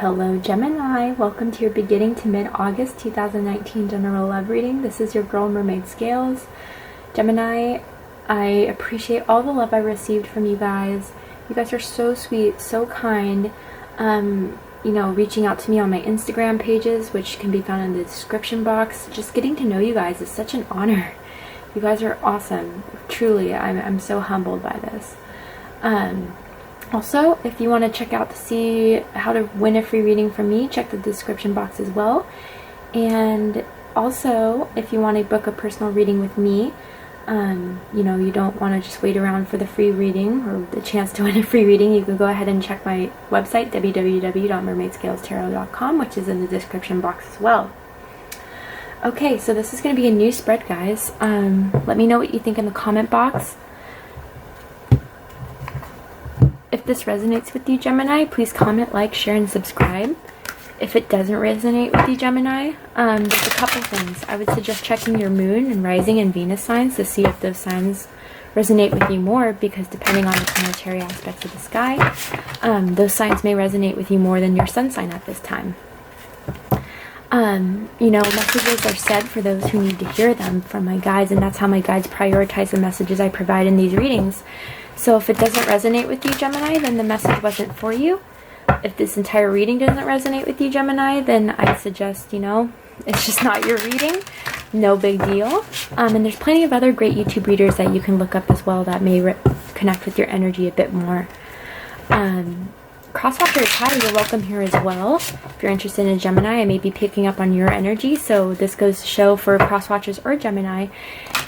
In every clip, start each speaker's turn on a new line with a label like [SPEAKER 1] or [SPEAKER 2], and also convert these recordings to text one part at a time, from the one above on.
[SPEAKER 1] Hello Gemini, welcome to your beginning to mid-August 2019 general love reading. This is your girl Mermaid Scales. Gemini, I appreciate all the love I received from you guys. You guys are so sweet, so kind. Reaching out to me on my Instagram pages, which can be found in the description box. Just getting to know you guys is such an honor. You guys are awesome. Truly, I'm so humbled by this. Also, if you want to check out to see how to win a free reading from me, check the description box as well. And also, if you want to book a personal reading with me, you don't want to just wait around for the free reading or the chance to win a free reading, you can go ahead and check my website, www.mermaidscalestarot.com, which is in the description box as well. Okay, so this is going to be a new spread, guys. Let me know what you think in the comment box. If this resonates with you, Gemini, please comment, like, share, and subscribe. If it doesn't resonate with you, Gemini, there's a couple things. I would suggest checking your moon and rising and Venus signs to see if those signs resonate with you more, because depending on the planetary aspects of the sky, those signs may resonate with you more than your sun sign at this time. Messages are said for those who need to hear them from my guides, and that's how my guides prioritize the messages I provide in these readings. So if it doesn't resonate with you, Gemini, then the message wasn't for you. If this entire reading doesn't resonate with you, Gemini, then I suggest, it's just not your reading. No big deal. And there's plenty of other great YouTube readers that you can look up as well that may connect with your energy a bit more. Crosswatchers, hi, you're welcome here as well. If you're interested in Gemini, I may be picking up on your energy, so this goes to show for crosswatchers or Gemini.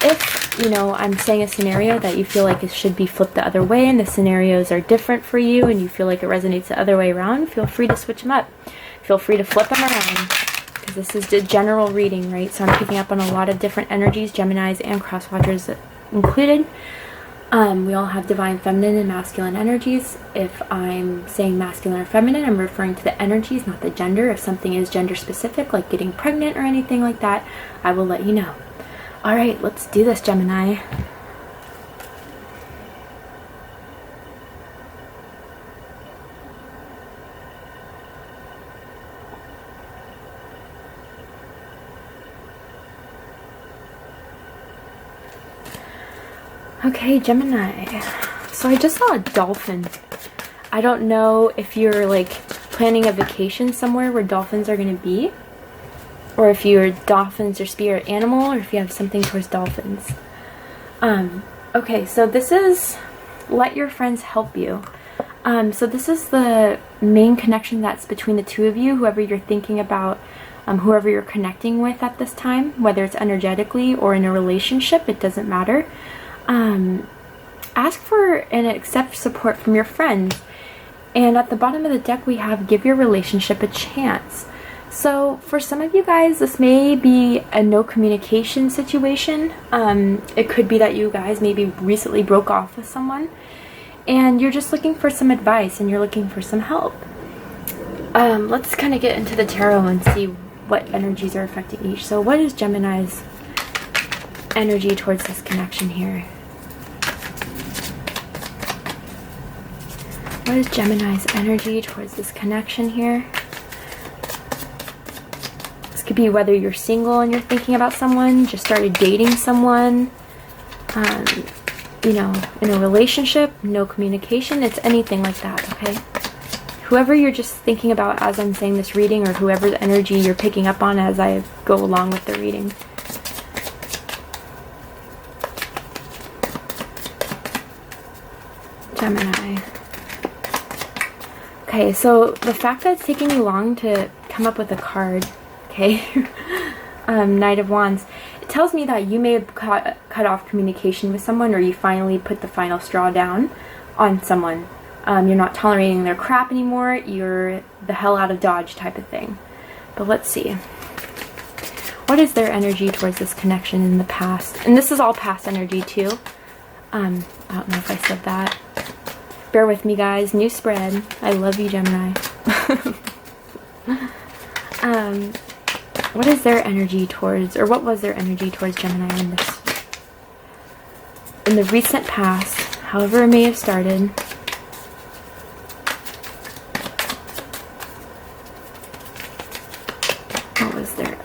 [SPEAKER 1] If, I'm saying a scenario that you feel like it should be flipped the other way and the scenarios are different for you and you feel like it resonates the other way around, feel free to switch them up. Feel free to flip them around, because this is the general reading, right? So I'm picking up on a lot of different energies, Geminis and crosswatchers included. We all have divine feminine and masculine energies. If I'm saying masculine or feminine, I'm referring to the energies, not the gender. If something is gender specific, like getting pregnant or anything like that, I will let you know. All right, let's do this, Gemini. Okay, Gemini. So I just saw a dolphin. I don't know if you're planning a vacation somewhere where dolphins are going to be, or if your dolphins your spirit animal, or if you have something towards dolphins. Okay, so this is let your friends help you. So this is the main connection that's between the two of you, whoever you're thinking about, whoever you're connecting with at this time, whether it's energetically or in a relationship, it doesn't matter. Ask for and accept support from your friends. And at the bottom of the deck we have give your relationship a chance. So for some of you guys, this may be a no communication situation. It could be that you guys maybe recently broke off with someone and you're just looking for some advice and you're looking for some help. Let's kind of get into the tarot and see what energies are affecting each. So what is Gemini's energy towards this connection here? What is Gemini's energy towards this connection here? This could be whether you're single and you're thinking about someone, just started dating someone, in a relationship, no communication. It's anything like that, okay? Whoever you're just thinking about as I'm saying this reading, or whoever's energy you're picking up on as I go along with the reading. Gemini. Okay, so the fact that it's taking you long to come up with a card, okay, Knight of Wands, it tells me that you may have cut off communication with someone, or you finally put the final straw down on someone. You're not tolerating their crap anymore, you're the hell out of Dodge type of thing. But let's see. What is their energy towards this connection in the past? And this is all past energy too. I don't know if I said that. Bear with me, guys. New spread. I love you, Gemini. What is their energy towards, or what was their energy towards Gemini in this? In the recent past, however it may have started.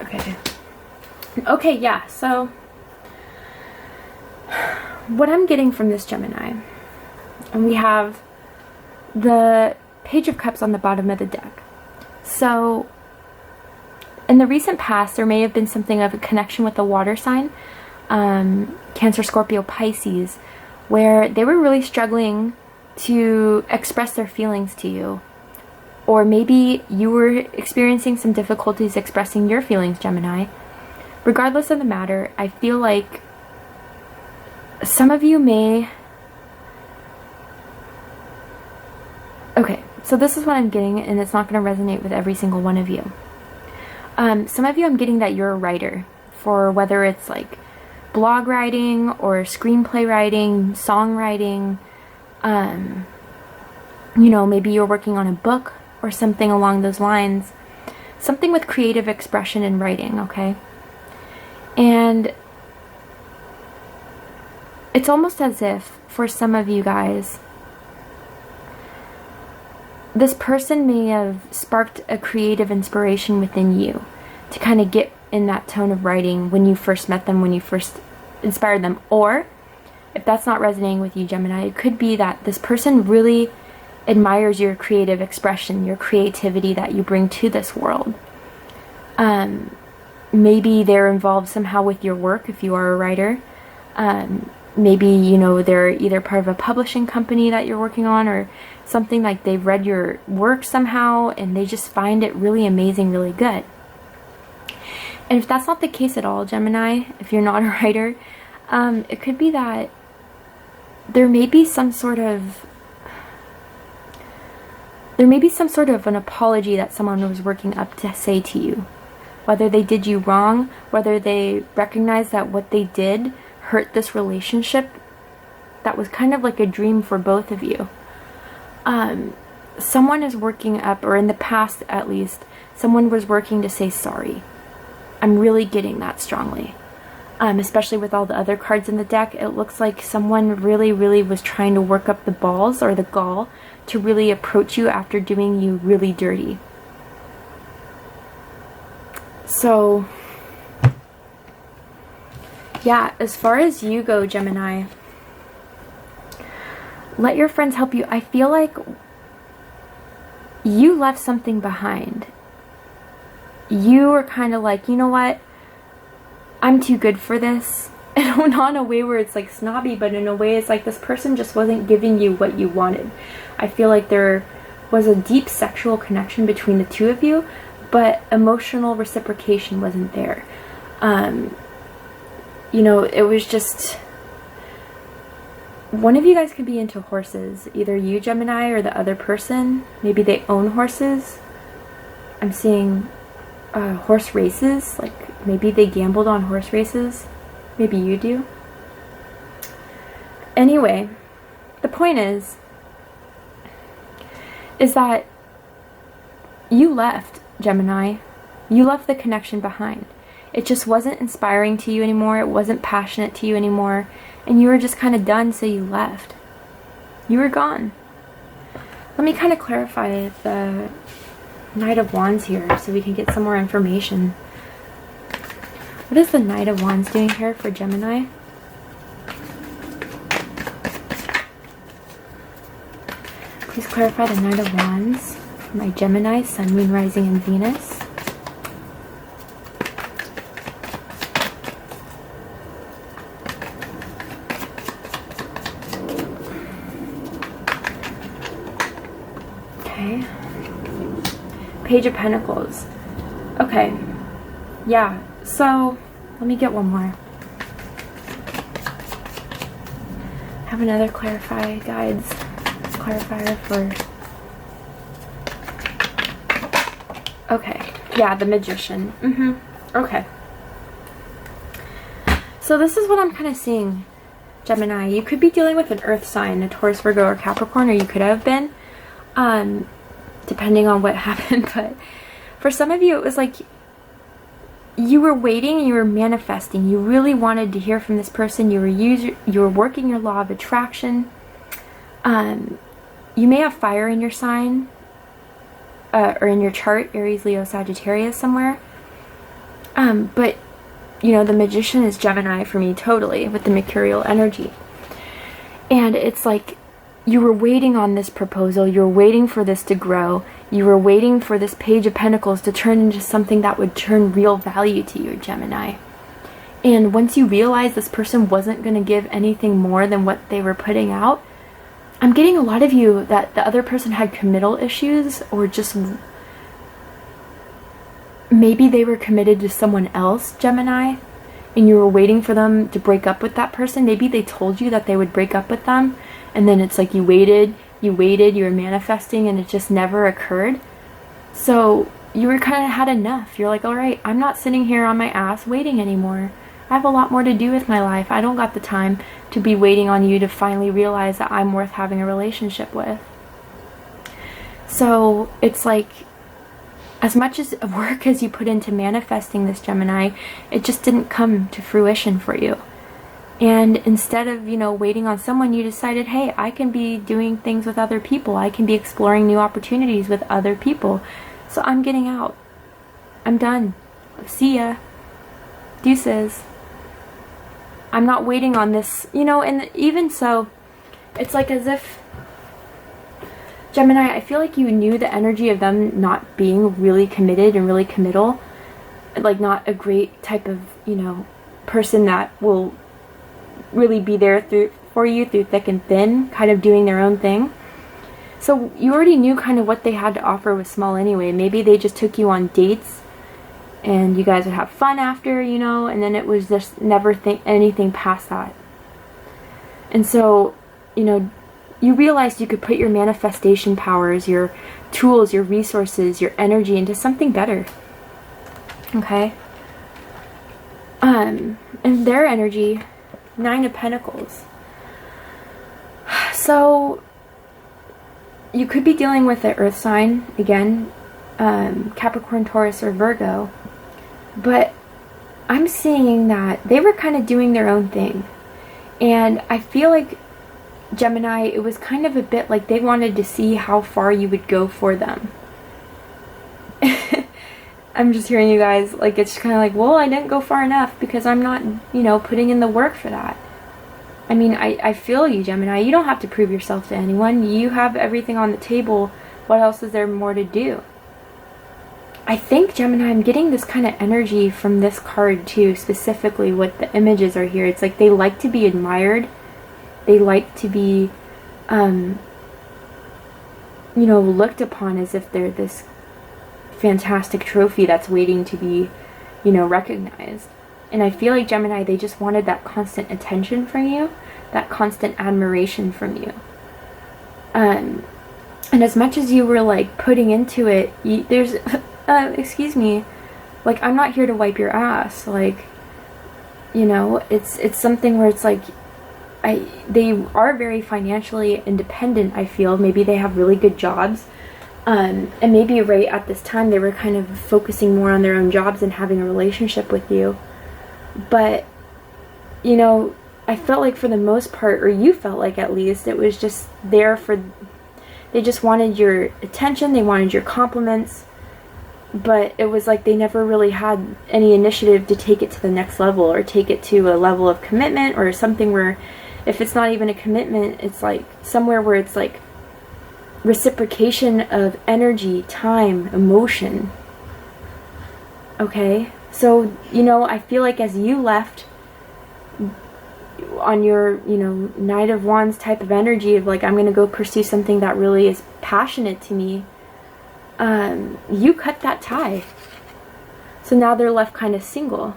[SPEAKER 1] Okay. Okay, yeah, so what I'm getting from this Gemini, and we have the Page of Cups on the bottom of the deck. So in the recent past, there may have been something of a connection with the water sign, Cancer, Scorpio, Pisces, where they were really struggling to express their feelings to you. Or maybe you were experiencing some difficulties expressing your feelings, Gemini. Regardless of the matter, I feel like some of you may... Okay, so this is what I'm getting, and it's not going to resonate with every single one of you. Some of you, I'm getting that you're a writer, for whether it's like blog writing or screenplay writing, songwriting, you know, maybe you're working on a book or something along those lines. Something with creative expression and writing, okay? And it's almost as if, for some of you guys, this person may have sparked a creative inspiration within you to kind of get in that tone of writing when you first met them, when you first inspired them. Or, if that's not resonating with you, Gemini, it could be that this person really admires your creative expression, your creativity that you bring to this world. Maybe they're involved somehow with your work if you are a writer. Maybe, you know, they're either part of a publishing company that you're working on, or something like they've read your work somehow and they just find it really amazing, really good. And if that's not the case at all, Gemini, if you're not a writer, it could be that there may be some sort of an apology that someone was working up to say to you. Whether they did you wrong, whether they recognize that what they did hurt this relationship that was kind of like a dream for both of you. Someone is working up, or in the past at least, someone was working to say sorry. I'm really getting that strongly. Especially with all the other cards in the deck, it looks like someone really, really was trying to work up the balls or the gall to really approach you after doing you really dirty. So, yeah, as far as you go, Gemini, let your friends help you. I feel like you left something behind. You were kind of like, you know what? I'm too good for this. And not in a way where it's like snobby, but in a way it's like this person just wasn't giving you what you wanted. I feel like there was a deep sexual connection between the two of you, but emotional reciprocation wasn't there. You know, it was just... One of you guys could be into horses. Either you, Gemini, or the other person. Maybe they own horses. I'm seeing horse races. Like, maybe they gambled on horse races. Maybe you do. Anyway, the point is that you left, Gemini. You left the connection behind. It just wasn't inspiring to you anymore. It wasn't passionate to you anymore. And you were just kind of done, so you left. You were gone. Let me kind of clarify the Knight of Wands here so we can get some more information. What is the Knight of Wands doing here for Gemini? Please clarify the Knight of Wands for my Gemini, Sun, Moon, Rising, and Venus. Okay. Page of Pentacles. Okay. Yeah. So, let me get one more. Have another clarifier for... Okay. Yeah, the Magician. Okay. So this is what I'm kind of seeing, Gemini. You could be dealing with an earth sign, a Taurus, Virgo, or Capricorn, or you could have been, depending on what happened. But for some of you, it was like you were waiting, you were manifesting. You really wanted to hear from this person. You were working your law of attraction. You may have fire in your sign, or in your chart, Aries, Leo, Sagittarius somewhere. But, you know, the Magician is Gemini for me totally, with the mercurial energy. And it's like, you were waiting on this proposal, you were waiting for this to grow, you were waiting for this Page of Pentacles to turn into something that would turn real value to you, Gemini. And once you realize this person wasn't going to give anything more than what they were putting out, I'm getting a lot of you that the other person had committal issues, or just maybe they were committed to someone else, Gemini, and you were waiting for them to break up with that person. Maybe they told you that they would break up with them, and then it's like you waited, you were manifesting, and it just never occurred. So you were kind of had enough. You're like, all right, I'm not sitting here on my ass waiting anymore. I have a lot more to do with my life. I don't got the time to be waiting on you to finally realize that I'm worth having a relationship with. So it's like, as much as work as you put into manifesting this, Gemini, it just didn't come to fruition for you. And instead of, you know, waiting on someone, you decided, hey, I can be doing things with other people. I can be exploring new opportunities with other people. So I'm getting out. I'm done. See ya. Deuces. I'm not waiting on this, you know, and even so, it's like as if, Gemini, I feel like you knew the energy of them not being really committed and really committal. Like, not a great type of, you know, person that will really be there for you through thick and thin, kind of doing their own thing. So you already knew kind of what they had to offer was small anyway. Maybe they just took you on dates and you guys would have fun after, you know, and then it was just never anything past that. And so, you know, you realized you could put your manifestation powers, your tools, your resources, your energy into something better. Okay? And their energy, 9 of Pentacles. So you could be dealing with the earth sign, again, Capricorn, Taurus, or Virgo. But I'm seeing that they were kind of doing their own thing. And I feel like, Gemini, it was kind of a bit like they wanted to see how far you would go for them. I'm just hearing you guys, like, it's kind of like, well, I didn't go far enough because I'm not, you know, putting in the work for that. I mean, I feel you, Gemini. You don't have to prove yourself to anyone. You have everything on the table. What else is there more to do? I think, Gemini, I'm getting this kind of energy from this card too, specifically what the images are here. It's like they like to be admired. They like to be, you know, looked upon as if they're this fantastic trophy that's waiting to be, you know, recognized. And I feel like, Gemini, they just wanted that constant attention from you, that constant admiration from you. And as much as you were, like, putting into it, there's, excuse me, like, I'm not here to wipe your ass. Like, you know, it's something where it's like, they are very financially independent, I feel. Maybe they have really good jobs. And maybe right at this time they were kind of focusing more on their own jobs and having a relationship with you. But, you know, I felt like for the most part, or you felt like at least, it was just there for, they just wanted your attention, they wanted your compliments, but it was like they never really had any initiative to take it to the next level, or take it to a level of commitment, or something where, if it's not even a commitment, it's like somewhere where it's like reciprocation of energy, time, emotion. Okay? So, you know, I feel like as you left on your, you know, Knight of Wands type of energy of like, I'm going to go pursue something that really is passionate to me, you cut that tie. So now they're left kind of single.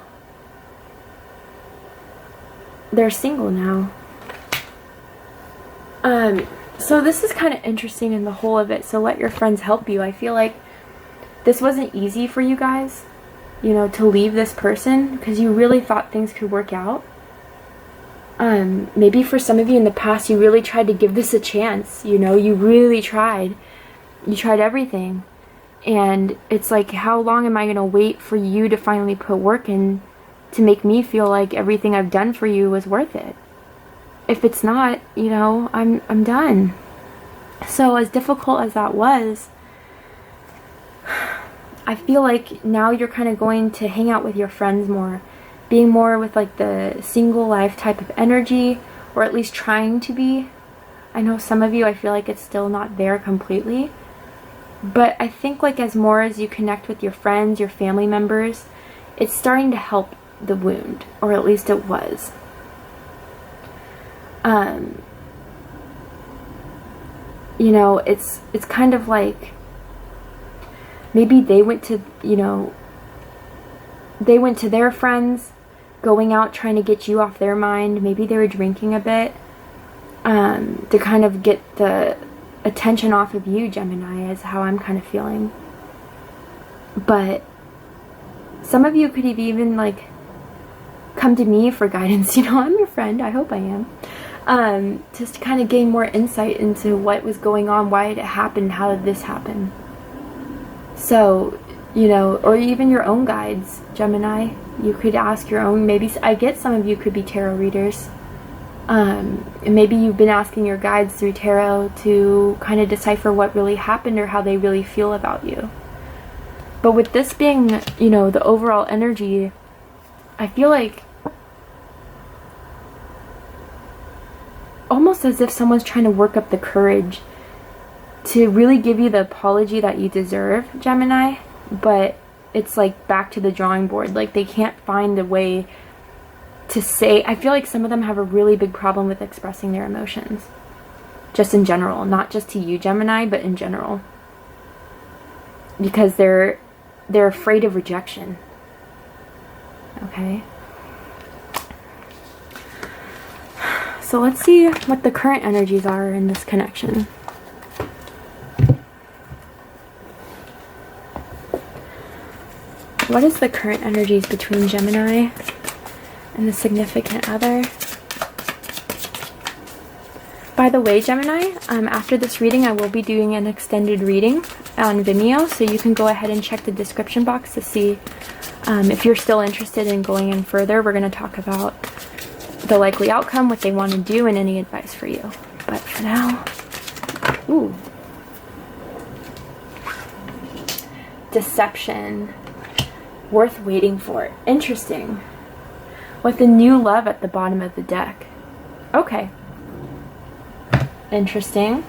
[SPEAKER 1] They're single now. So this is kind of interesting in the whole of it, so let your friends help you. I feel like this wasn't easy for you guys, you know, to leave this person, because you really thought things could work out. Maybe for some of you in the past, you really tried to give this a chance, you know, you really tried. You tried everything. And it's like, how long am I going to wait for you to finally put work in to make me feel like everything I've done for you was worth it? If it's not, you know, I'm done. So as difficult as that was, I feel like now you're kind of going to hang out with your friends more, being more with like the single life type of energy, or at least trying to be. I know some of you, I feel like it's still not there completely, but I think like as more as you connect with your friends, your family members, it's starting to help the wound, or at least it was. You know, it's kind of like maybe they went to, you know, they went to their friends, going out trying to get you off their mind. Maybe they were drinking a bit to kind of get the attention off of you, Gemini, is how I'm kind of feeling. But some of you could have even like come to me for guidance. You know, I'm your friend. I hope I am. Just to kind of gain more insight into what was going on, why it happened, how did this happen. So, you know, or even your own guides, Gemini. You could ask your own, maybe, I get some of you could be tarot readers. And maybe you've been asking your guides through tarot to kind of decipher what really happened or how they really feel about you. But with this being, you know, the overall energy, I feel like almost as if someone's trying to work up the courage to really give you the apology that you deserve, Gemini, but it's like back to the drawing board. Like they can't find a way to say. I feel like some of them have a really big problem with expressing their emotions, just in general, not just to you, Gemini, but in general, because they're afraid of rejection. Okay. So let's see what the current energies are in this connection. What is the current energies between Gemini and the significant other? By the way, Gemini, after this reading, I will be doing an extended reading on Vimeo, so you can go ahead and check the description box to see if you're still interested in going in further. We're going to talk about the likely outcome, what they want to do, and any advice for you. But for now, ooh. Deception. Worth waiting for. Interesting. With the new love at the bottom of the deck. Okay. Interesting.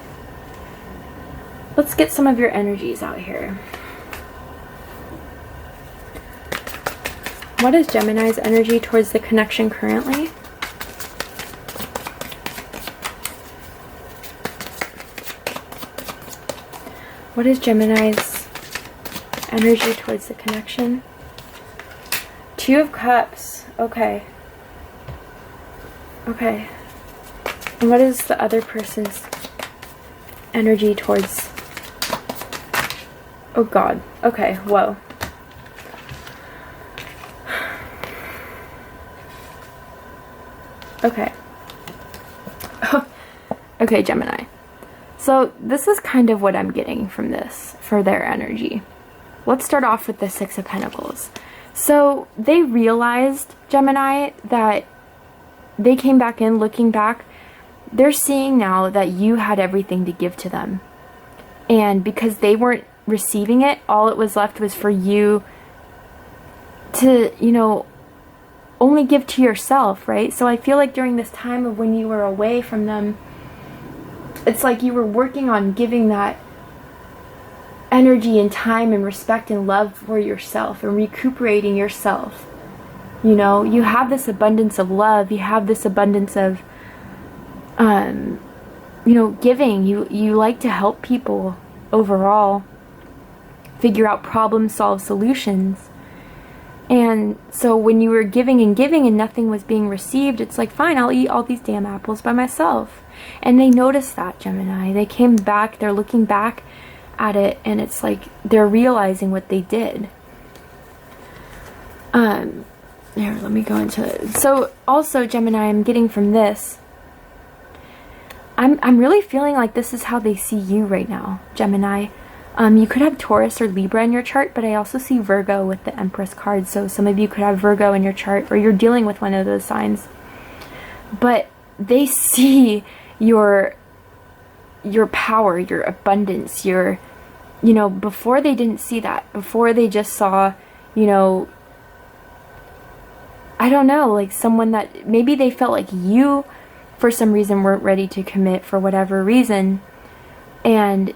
[SPEAKER 1] Let's get some of your energies out here. What is Gemini's energy towards the connection currently? What is Gemini's energy towards the connection? Two of Cups. Okay. Okay. And what is the other person's energy towards... Oh God. Okay. Whoa. Okay. Okay, Gemini. So this is kind of what I'm getting from this for their energy. Let's start off with the Six of Pentacles. So they realized, Gemini, that they came back in, looking back, they're seeing now that you had everything to give to them. And because they weren't receiving it, all it was left was for you to, you know, only give to yourself, right? So I feel like during this time of when you were away from them, it's like you were working on giving that energy and time and respect and love for yourself and recuperating yourself. You know, you have this abundance of love. You have this abundance of, you know, giving. You like to help people overall figure out problems, solve solutions. And so when you were giving and nothing was being received, it's like, fine, I'll eat all these damn apples by myself. And they noticed that, Gemini. They came back, they're looking back at it, and it's like they're realizing what they did. Here, let me go into it. So also, Gemini, I'm getting from this, I'm really feeling like this is how they see you right now, Gemini. You could have Taurus or Libra in your chart, but I also see Virgo with the Empress card. So some of you could have Virgo in your chart, or you're dealing with one of those signs. But they see your power, your abundance, your you know, before they didn't see that. Before they just saw, you know, I don't know, like someone that maybe they felt like you, for some reason, weren't ready to commit for whatever reason. And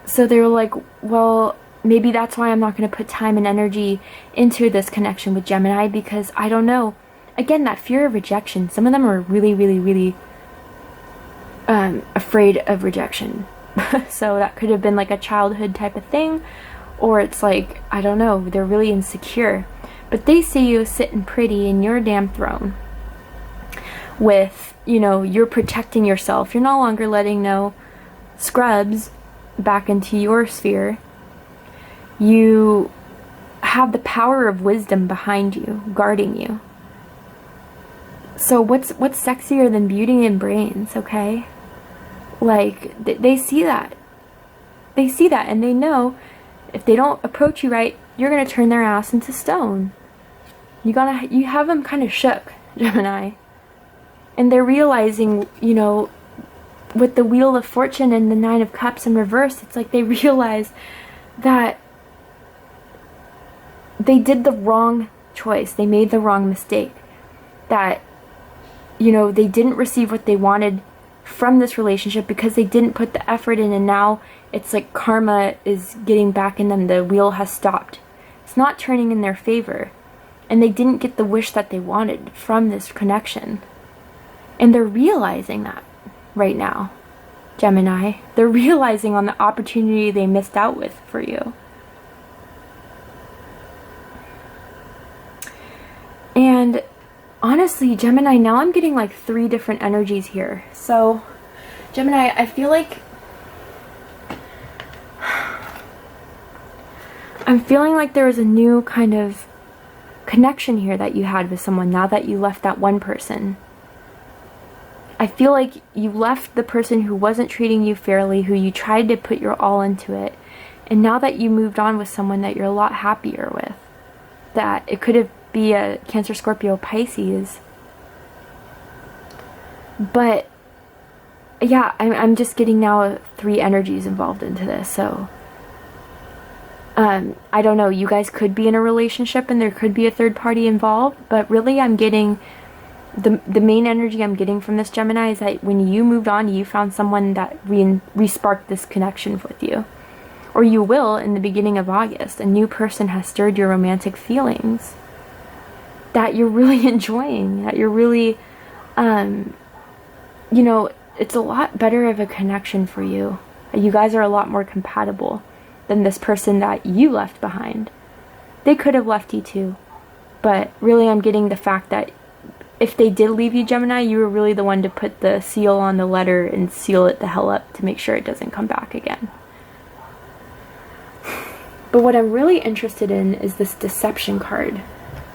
[SPEAKER 1] so they were like, well, maybe that's why I'm not going to put time and energy into this connection with Gemini, because I don't know. Again, that fear of rejection. Some of them are really, really, really afraid of rejection. So that could have been like a childhood type of thing, or it's like, I don't know, they're really insecure. But they see you sitting pretty in your damn throne with, you know, you're protecting yourself. You're no longer letting no scrubs back into your sphere. You have the power of wisdom behind you, guarding you. So what's sexier than beauty and brains, okay? Like, they see that. They see that, and they know if they don't approach you right, you're going to turn their ass into stone. You have them kind of shook, Gemini. And they're realizing, you know, with the Wheel of Fortune and the Nine of Cups in reverse, it's like they realize that they did the wrong choice. They made the wrong mistake. That, you know, they didn't receive what they wanted from this relationship because they didn't put the effort in, and now it's like karma is getting back in them. The wheel has stopped. It's not turning in their favor. And they didn't get the wish that they wanted from this connection. And they're realizing that right now, Gemini. They're realizing on the opportunity they missed out with for you. And honestly, Gemini, now I'm getting like 3 different energies here. So, Gemini, I feel like I'm feeling like there is a new kind of connection here that you had with someone now that you left that one person. I feel like you left the person who wasn't treating you fairly, who you tried to put your all into it, and now that you moved on with someone that you're a lot happier with, that it could have be a Cancer, Scorpio, Pisces. But yeah, I'm just getting now 3 energies involved into this. So I don't know, you guys could be in a relationship and there could be a third party involved, but really I'm getting the main energy I'm getting from this, Gemini, is that when you moved on, you found someone that re-sparked this connection with you. Or you will in the beginning of August. A new person has stirred your romantic feelings that you're really enjoying, that you're really, you know, it's a lot better of a connection for you. You guys are a lot more compatible than this person that you left behind. They could have left you too, but really I'm getting the fact that if they did leave you, Gemini, you were really the one to put the seal on the letter and seal it the hell up to make sure it doesn't come back again. But what I'm really interested in is this deception card.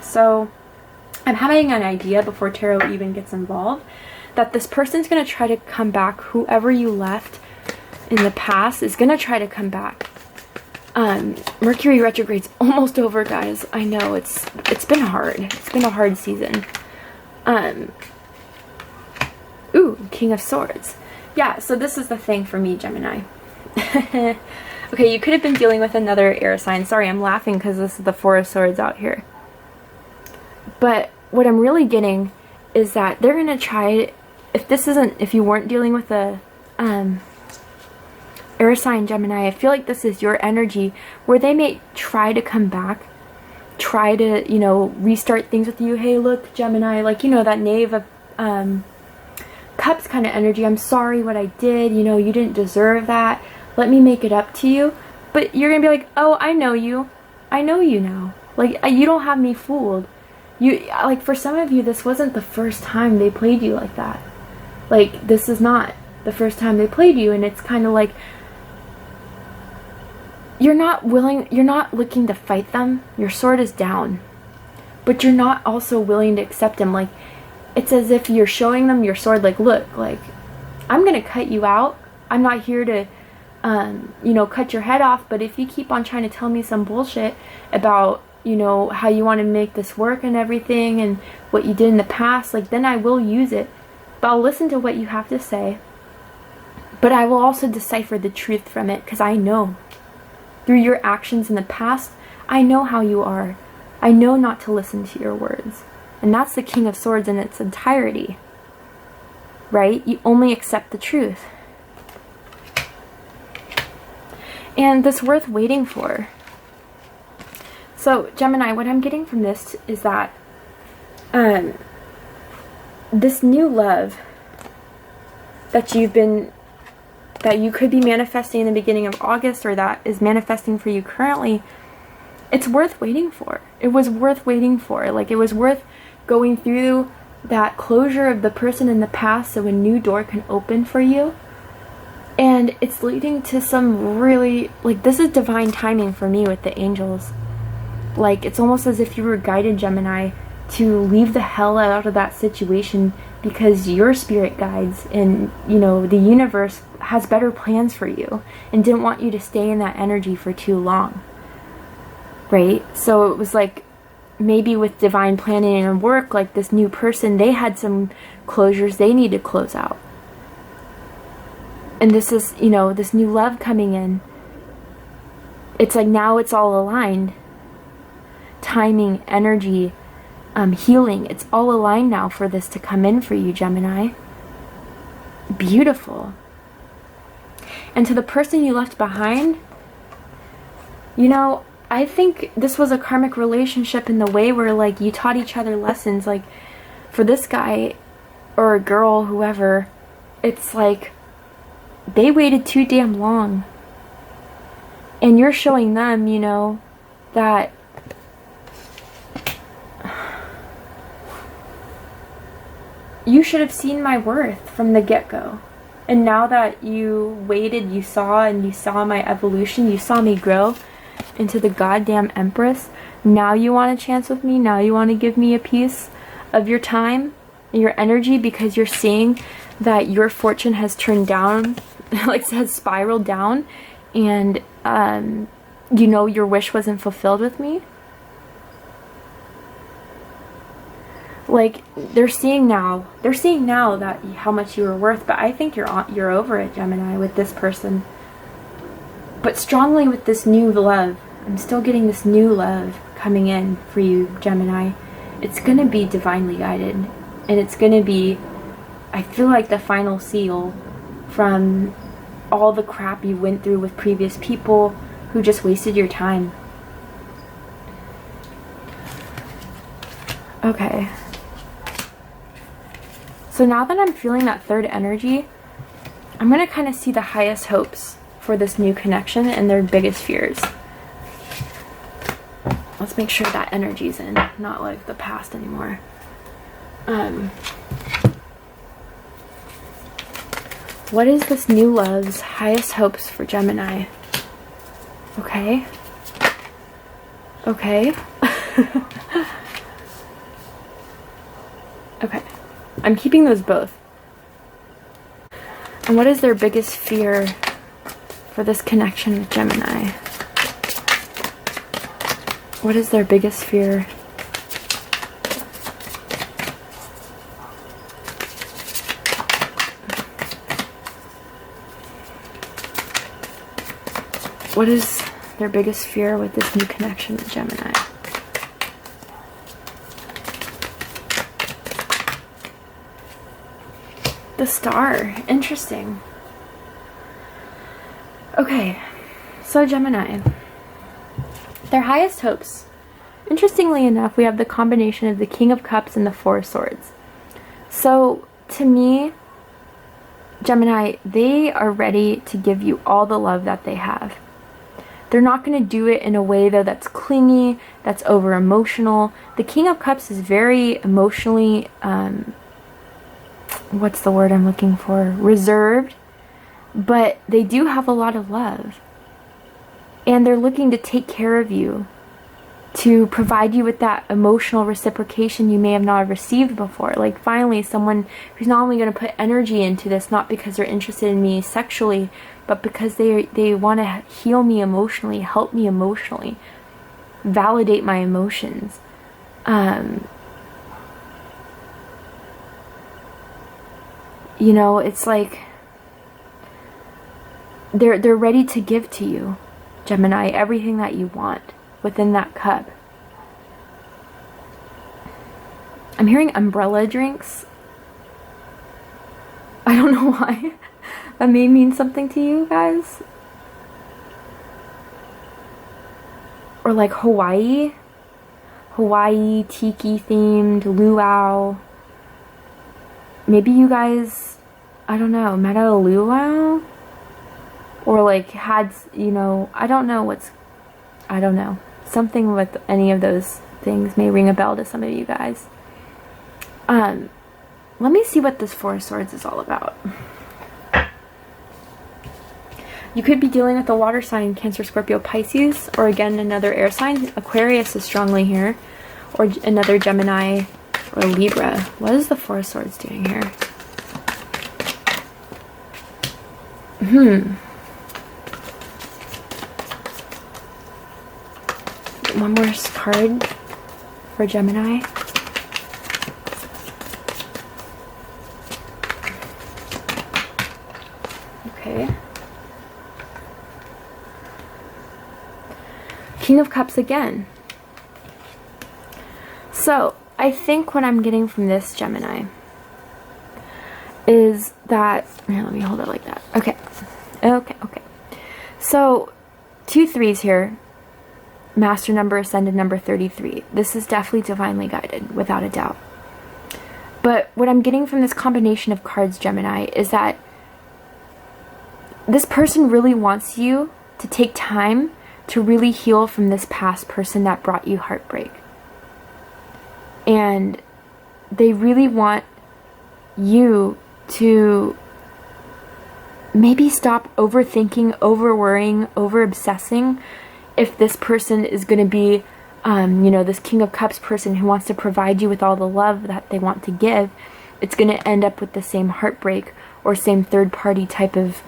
[SPEAKER 1] So I'm having an idea before tarot even gets involved that this person's going to try to come back. Whoever you left in the past is going to try to come back. Mercury retrograde's almost over, guys. I know it's been hard. It's been a hard season. Ooh, King of Swords. Yeah, so this is the thing for me, Gemini. Okay, you could have been dealing with another air sign. Sorry, I'm laughing because this is the Four of Swords out here. But what I'm really getting is that they're going to try, if you weren't dealing with a air sign, Gemini, I feel like this is your energy where they may try to come back, try to, you know, restart things with you. Hey, look, Gemini, like, you know, that Knave of Cups kind of energy. I'm sorry what I did. You know, you didn't deserve that. Let me make it up to you. But you're going to be like, oh, I know you. I know you now. Like, you don't have me fooled. You, like, for some of you, this wasn't the first time they played you like that. Like, this is not the first time they played you, and it's kind of like, you're not looking to fight them. Your sword is down. But you're not also willing to accept them. Like, it's as if you're showing them your sword, like, look, like, I'm going to cut you out. I'm not here to, you know, cut your head off, but if you keep on trying to tell me some bullshit about, you know, how you want to make this work and everything and what you did in the past, like, then I will use it. But I'll listen to what you have to say. But I will also decipher the truth from it, because I know. through your actions in the past, I know how you are. I know not to listen to your words. And that's the King of Swords in its entirety. Right? You only accept the truth. And that's worth waiting for. So, Gemini, what I'm getting from this is that this new love that you could be manifesting in the beginning of August, or that is manifesting for you currently, it's worth waiting for. It was worth waiting for. Like, it was worth going through that closure of the person in the past so a new door can open for you. And it's leading to some really, like, this is divine timing for me with the angels. Like, it's almost as if you were guided, Gemini, to leave the hell out of that situation, because your spirit guides and, you know, the universe has better plans for you and didn't want you to stay in that energy for too long. Right? So it was like, maybe with divine planning and work, like this new person, they had some closures they need to close out. And this is, you know, this new love coming in. It's like now it's all aligned. Timing, energy, healing, it's all aligned now for this to come in for you, Gemini. Beautiful. And to the person you left behind, you know, I think this was a karmic relationship in the way where, like, you taught each other lessons. Like, for this guy or a girl, whoever, it's like they waited too damn long. And you're showing them, you know, that you should have seen my worth from the get-go. And now that you waited, you saw my evolution, you saw me grow into the goddamn Empress. Now you want a chance with me? Now you want to give me a piece of your time, your energy, because you're seeing that your fortune has turned down, like, has spiraled down, and you know your wish wasn't fulfilled with me? Like, they're seeing now that how much you were worth, but I think you're over it, Gemini, with this person. But strongly with this new love. I'm still getting this new love coming in for you, Gemini. It's going to be divinely guided. And it's going to be, I feel like, the final seal from all the crap you went through with previous people who just wasted your time. Okay. So now that I'm feeling that third energy, I'm going to kind of see the highest hopes for this new connection and their biggest fears. Let's make sure that energy's in, not like the past anymore. What is this new love's highest hopes for Gemini? Okay. Okay. Okay. I'm keeping those both. And what is their biggest fear for this connection with Gemini? What is their biggest fear? What is their biggest fear with this new connection with Gemini? The Star. Interesting. Okay, so Gemini. Their highest hopes. Interestingly enough, we have the combination of the King of Cups and the Four of Swords. So, to me, Gemini, they are ready to give you all the love that they have. They're not going to do it in a way, though, that's clingy, that's over-emotional. The King of Cups is very emotionally, what's the word I'm looking for? Reserved. But they do have a lot of love. And they're looking to take care of you, to provide you with that emotional reciprocation you may have not received before. Like, finally, someone who's not only going to put energy into this, not because they're interested in me sexually, but because they want to heal me emotionally, help me emotionally, validate my emotions. You know, it's like they're ready to give to you. Gemini, everything that you want within that cup. I'm hearing umbrella drinks. I don't know why. That may mean something to you guys. Or like Hawaii. Hawaii, tiki themed, luau. Maybe you guys, I don't know, met at a luau? Or like had, you know, I don't know. Something with any of those things may ring a bell to some of you guys. Let me see what this Four of Swords is all about. You could be dealing with a water sign, Cancer, Scorpio, Pisces, or again, another air sign. Aquarius is strongly here. Or another Gemini or Libra. What is the Four of Swords doing here? One more card for Gemini. Okay. King of Cups again. So, I think what I'm getting from this Gemini is that, here, let me hold it like that. Okay. So, 2 3s here. Master number, ascended number 33. This is definitely divinely guided, without a doubt. But what I'm getting from this combination of cards, Gemini, is that this person really wants you to take time to really heal from this past person that brought you heartbreak. And they really want you to maybe stop overthinking, over-worrying, over-obsessing if this person is going to be, you know, this King of Cups person who wants to provide you with all the love that they want to give. It's going to end up with the same heartbreak or same third-party type of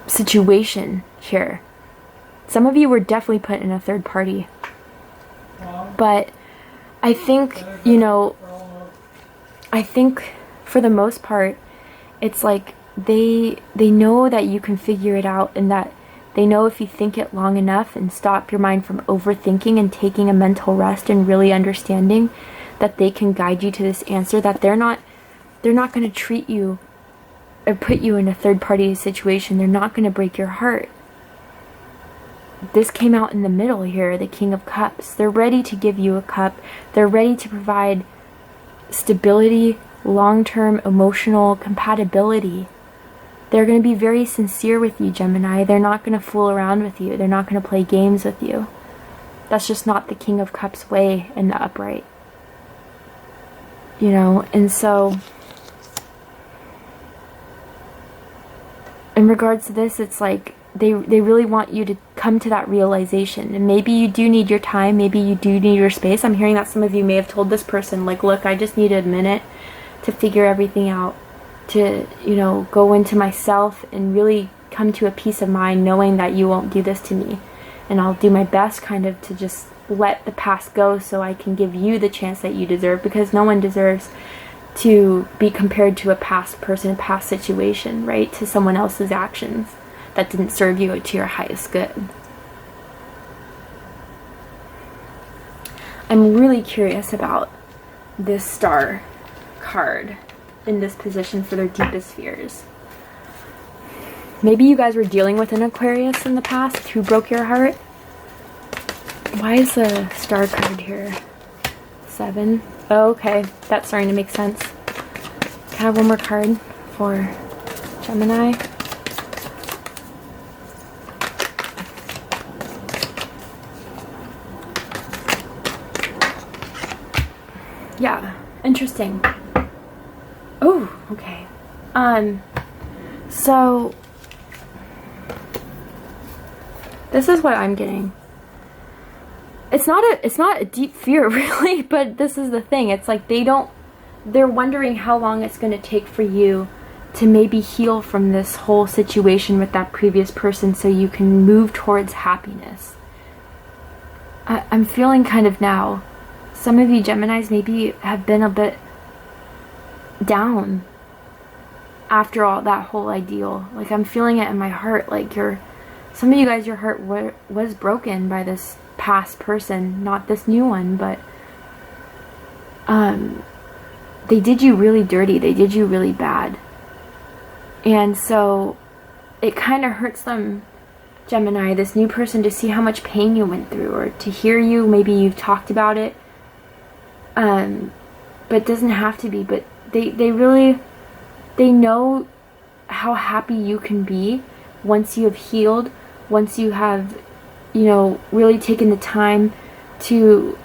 [SPEAKER 1] situation here. Some of you were definitely put in a third party. But I think, you know, I think for the most part, it's like they know that you can figure it out, and that they know if you think it long enough and stop your mind from overthinking and taking a mental rest and really understanding that they can guide you to this answer, that they're not going to treat you or put you in a third party situation. They're not going to break your heart. This came out in the middle here, the King of Cups. They're ready to give you a cup. They're ready to provide stability, long-term emotional compatibility. They're going to be very sincere with you, Gemini. They're not going to fool around with you. They're not going to play games with you. That's just not the King of Cups way in the upright. You know, and so in regards to this, it's like they really want you to come to that realization. And maybe you do need your time. Maybe you do need your space. I'm hearing that some of you may have told this person, like, look, I just need a minute to figure everything out, to, you know, go into myself and really come to a peace of mind knowing that you won't do this to me. And I'll do my best kind of to just let the past go so I can give you the chance that you deserve, because no one deserves to be compared to a past person, a past situation, right? To someone else's actions that didn't serve you to your highest good. I'm really curious about this Star card in this position for their deepest fears. Maybe you guys were dealing with an Aquarius in the past who broke your heart. Why is the Star card here? 7. Oh, okay, that's starting to make sense. Can I have one more card for Gemini? Yeah, interesting. Oh, okay. So this is what I'm getting. It's not a deep fear really, but this is the thing. It's like they're wondering how long it's going to take for you to maybe heal from this whole situation with that previous person so you can move towards happiness. I'm feeling kind of now, some of you Geminis maybe have been a bit down after all that whole ideal. Like, I'm feeling it in my heart, like you're some of you guys, your heart was broken by this past person, not this new one, but they did you really dirty. They did you really bad. And so it kind of hurts them, Gemini, this new person, to see how much pain you went through, or to hear you, maybe you've talked about it. But it doesn't have to be, but they know how happy you can be once you have healed, once you have, you know, really taken the time to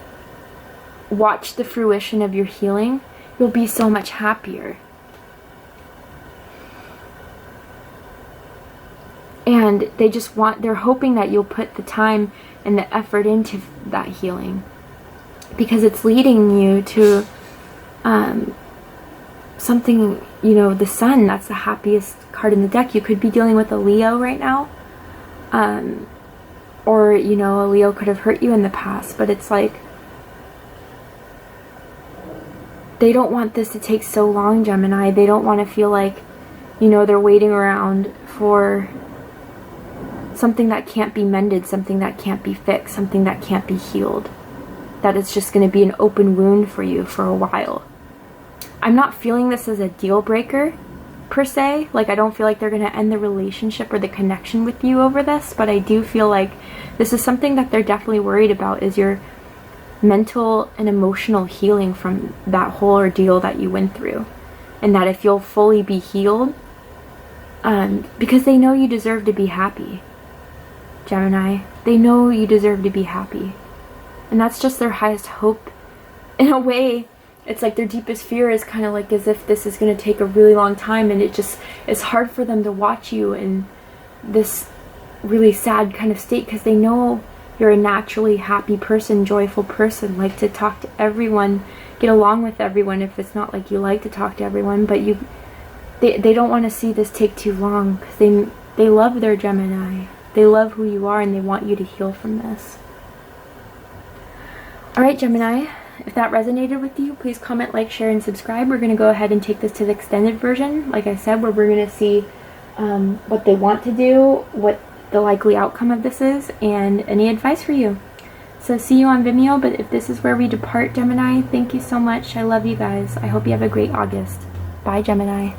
[SPEAKER 1] watch the fruition of your healing. You'll be so much happier. And they're hoping that you'll put the time and the effort into that healing, because it's leading you to something, you know, the Sun, that's the happiest card in the deck. You could be dealing with a Leo right now. Or, you know, a Leo could have hurt you in the past, but it's like, they don't want this to take so long, Gemini. They don't want to feel like, you know, they're waiting around for something that can't be mended, something that can't be fixed, something that can't be healed. That it's just going to be an open wound for you for a while. I'm not feeling this as a deal breaker, per se. Like, I don't feel like they're going to end the relationship or the connection with you over this, but I do feel like this is something that they're definitely worried about, is your mental and emotional healing from that whole ordeal that you went through. And that if you'll fully be healed, because they know you deserve to be happy, Gemini. They know you deserve to be happy. And that's just their highest hope. In a way, it's like their deepest fear is kind of like as if this is going to take a really long time, and it's hard for them to watch you in this really sad kind of state, because they know you're a naturally happy person, joyful person, like to talk to everyone, get along with everyone, if it's not like you like to talk to everyone, but they don't want to see this take too long, because they love their Gemini. They love who you are, and they want you to heal from this. Alright, Gemini, if that resonated with you, please comment, like, share, and subscribe. We're going to go ahead and take this to the extended version, like I said, where we're going to see what they want to do, what the likely outcome of this is, and any advice for you. So see you on Vimeo, but if this is where we depart, Gemini, thank you so much. I love you guys. I hope you have a great August. Bye, Gemini.